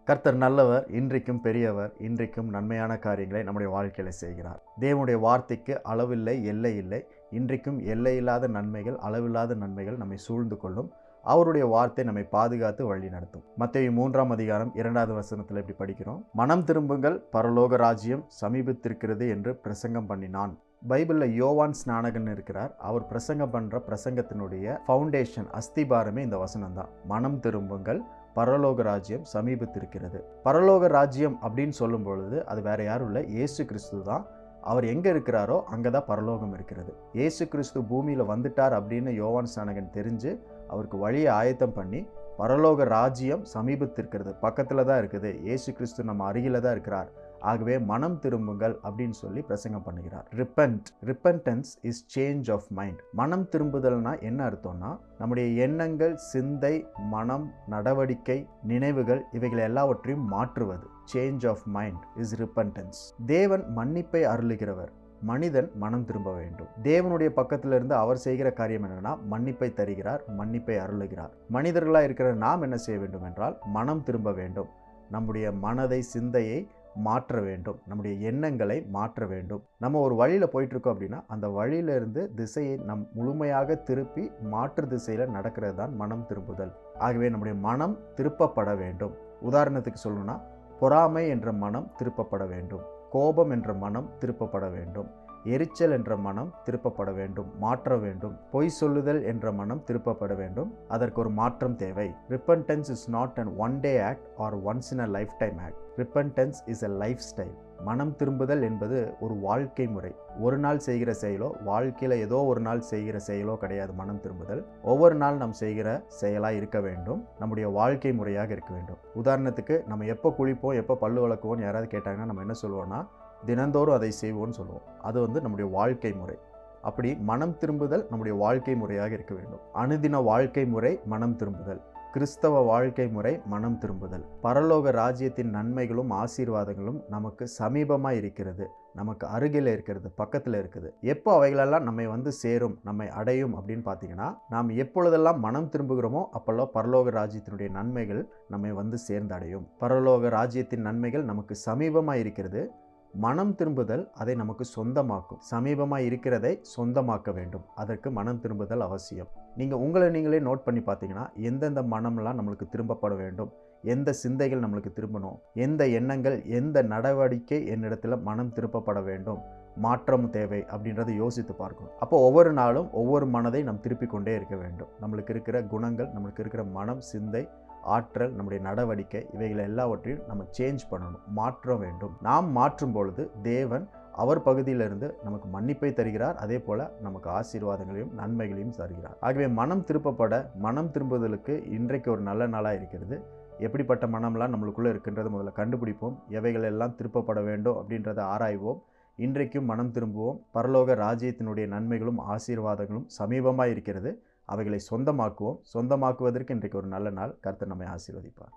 கர்த்தர் நல்லவர், இன்றைக்கும் பெரியவர், இன்றைக்கும் நன்மையான காரியங்களை நம்முடைய வாழ்க்கையில் செய்கிறார். தேவனுடைய வார்த்தைக்கு அளவில்லை, எல்லை இல்லை. இன்றைக்கும் எல்லையில்லாத நன்மைகள், அளவில்லாத நன்மைகள் நம்மை சூழ்ந்து கொள்ளும். அவருடைய வார்த்தை நம்மை பாதுகாத்து வழி நடத்தும். மத்தேயு 3ஆம் அதிகாரம் 2வது வசனத்தில் இப்படி படிக்கிறோம். மனம் திரும்புங்கள், பரலோக ராஜ்யம் சமீபித்திருக்கிறது என்று பிரசங்கம் பண்ணினான். பைபிளில் யோவான் ஸ்நானகன் இருக்கிறார். அவர் பிரசங்கம் பண்ணுற பிரசங்கத்தினுடைய ஃபவுண்டேஷன், அஸ்திபாரமே இந்த வசனம் தான். மனம் திரும்புங்கள், பரலோக ராஜ்யம் சமீபத்திருக்கிறது. பரலோக ராஜ்யம் அப்படின்னு சொல்லும் பொழுது அது வேற யாரும் இல்லை, இயேசு கிறிஸ்து தான். அவர் எங்கே இருக்கிறாரோ அங்கே தான் பரலோகம் இருக்கிறது. இயேசு கிறிஸ்து பூமியில் வந்துட்டார் அப்படின்னு யோவான் ஸ்நானகன் தெரிஞ்சு அவருக்கு வழியை ஆயத்தம் பண்ணி பரலோக ராஜ்யம் சமீபத்திருக்கிறது, பக்கத்தில் தான் இருக்குது, இயேசு கிறிஸ்து நம்ம அருகில் தான் இருக்கிறார், ஆகவே மனம் திரும்புங்கள் அப்படின்னு சொல்லி பிரசங்கம் பண்ணுகிறார். Repentance is change of mind. மனம் திரும்புதல்னா என்ன அர்த்தம்னா, நம்முடைய எண்ணங்கள், சிந்தை, மனம், நடவடிக்கை, நினைவுகள் இவைகள் எல்லாவற்றையும் மாற்றுவது. Change of mind is repentance. தேவன் மன்னிப்பை அருளுகிறவர், மனிதன் மனம் திரும்ப வேண்டும். தேவனுடைய பக்கத்திலிருந்து அவர் செய்கிற காரியம் என்னன்னா, மன்னிப்பை தருகிறார், மன்னிப்பை அருளுகிறார். மனிதர்களாக இருக்கிற நாம் என்ன செய்ய வேண்டும் என்றால், மனம் திரும்ப வேண்டும். நம்முடைய மனதை, சிந்தையை மாற்ற வேண்டும், நம்முடைய எண்ணங்களை மாற்ற வேண்டும். நம்ம ஒரு வழியில் போயிட்டுருக்கோம் அப்படின்னா அந்த வழியிலிருந்து திசையை நம் முழுமையாக திருப்பி மாற்று திசையில் நடக்கிறது தான் மனம் திரும்புதல். ஆகவே நம்முடைய மனம் திருப்பப்பட வேண்டும். உதாரணத்துக்கு சொல்லணும்னா, பொறாமை என்ற மனம் திருப்பப்பட வேண்டும், கோபம் என்ற மனம் திருப்பப்பட வேண்டும், எரிச்சல் என்ற மனம் திருப்பப்பட வேண்டும், மாற்ற வேண்டும், பொய் சொல்லுதல் என்ற மனம் திருப்பப்பட வேண்டும். அதற்கு ஒரு மாற்றம் தேவை. Repentance is not an one day act or once in a lifetime act. Repentance is a lifestyle. மனம் திரும்புதல் என்பது ஒரு வாழ்க்கை முறை. ஒரு நாள் செய்கிற செயலோ, வாழ்க்கையில் ஏதோ ஒரு நாள் செய்கிற செயலோ கிடையாது. மனம் திரும்புதல் ஒவ்வொரு நாள் நாம் செய்கிற செயலாக இருக்க வேண்டும், நம்முடைய வாழ்க்கை முறையாக இருக்க வேண்டும். உதாரணத்துக்கு, நம்ம எப்போ குளிப்போம், எப்போ பல்லு வளர்க்குவோம்னு யாராவது கேட்டாங்கன்னா நம்ம என்ன சொல்லுவோம்னா, தினந்தோறும் அதை செய்வோம்னு சொல்லுவோம். அது நம்முடைய வாழ்க்கை முறை. அப்படி மனம் திரும்புதல் நம்முடைய வாழ்க்கை முறையாக இருக்க வேண்டும். அனுதின வாழ்க்கை முறை மனம் திரும்புதல். கிறிஸ்தவ வாழ்க்கை முறை மனம் திரும்புதல். பரலோக ராஜ்யத்தின் நன்மைகளும் ஆசீர்வாதங்களும் நமக்கு சமீபமாக இருக்கிறது, நமக்கு அருகில் இருக்கிறது, பக்கத்தில் இருக்குது. எப்போ அவைகளெல்லாம் நம்மை சேரும், நம்மை அடையும் அப்படின்னு பார்த்தீங்கன்னா, நாம் எப்பொழுதெல்லாம் மனம் திரும்புகிறோமோ அப்போல்லாம் பரலோக ராஜ்யத்தினுடைய நன்மைகள் நம்மை சேர்ந்து அடையும். பரலோக ராஜ்யத்தின் நன்மைகள் நமக்கு சமீபமாக இருக்கிறது. மனம் திரும்புதல் அதை நமக்கு சொந்தமாக்கும். சமீபமாக இருக்கிறதை சொந்தமாக்க வேண்டும். அதற்கு மனம் திரும்புதல் அவசியம். நீங்கள் உங்களை நீங்களே நோட் பண்ணி பார்த்தீங்கன்னா, எந்தெந்த மனம்லாம் நம்மளுக்கு திரும்பப்பட வேண்டும், எந்த சிந்தைகள் நம்மளுக்கு திரும்பணும், எந்த எண்ணங்கள், எந்த நடவடிக்கை என்னிடத்தில் மனம் திருப்பப்பட வேண்டும், மாற்றம் தேவை அப்படின்றத யோசித்து பார்க்கணும். அப்போ ஒவ்வொரு நாளும் ஒவ்வொரு மனதை நாம் திருப்பி கொண்டே இருக்க வேண்டும். நம்மளுக்கு இருக்கிற குணங்கள், நம்மளுக்கு இருக்கிற மனம், சிந்தை, ஆற்றல், நம்முடைய நடவடிக்கை இவைகளை எல்லாவற்றையும் நம்ம சேஞ்ச் பண்ணணும், மாற்ற வேண்டும். நாம் மாற்றும் பொழுது தேவன் அவர் பகுதியிலிருந்து நமக்கு மன்னிப்பை தருகிறார், அதே போல நமக்கு ஆசீர்வாதங்களையும் நன்மைகளையும் தருகிறார். ஆகவே மனம் திருப்பப்பட, மனம் திரும்புதலுக்கு இன்றைக்கு ஒரு நல்ல நாளாக இருக்கிறது. எப்படிப்பட்ட மனம்லாம் நம்மளுக்குள்ளே இருக்கின்றது முதல்ல கண்டுபிடிப்போம். எவைகள் எல்லாம் திருப்பப்பட வேண்டும் அப்படின்றத ஆராய்வோம். இன்றைக்கும் மனம் திரும்புவோம். பரலோக ராஜ்யத்தினுடைய நன்மைகளும் ஆசீர்வாதங்களும் சமீபமாக இருக்கிறது. அவைகளை சொந்தமாக்குவோம். சொந்தமாக்குவதற்கு இன்றைக்கு ஒரு நல்ல நாள். கர்த்தர் நம்மை ஆசீர்வதிப்பார்.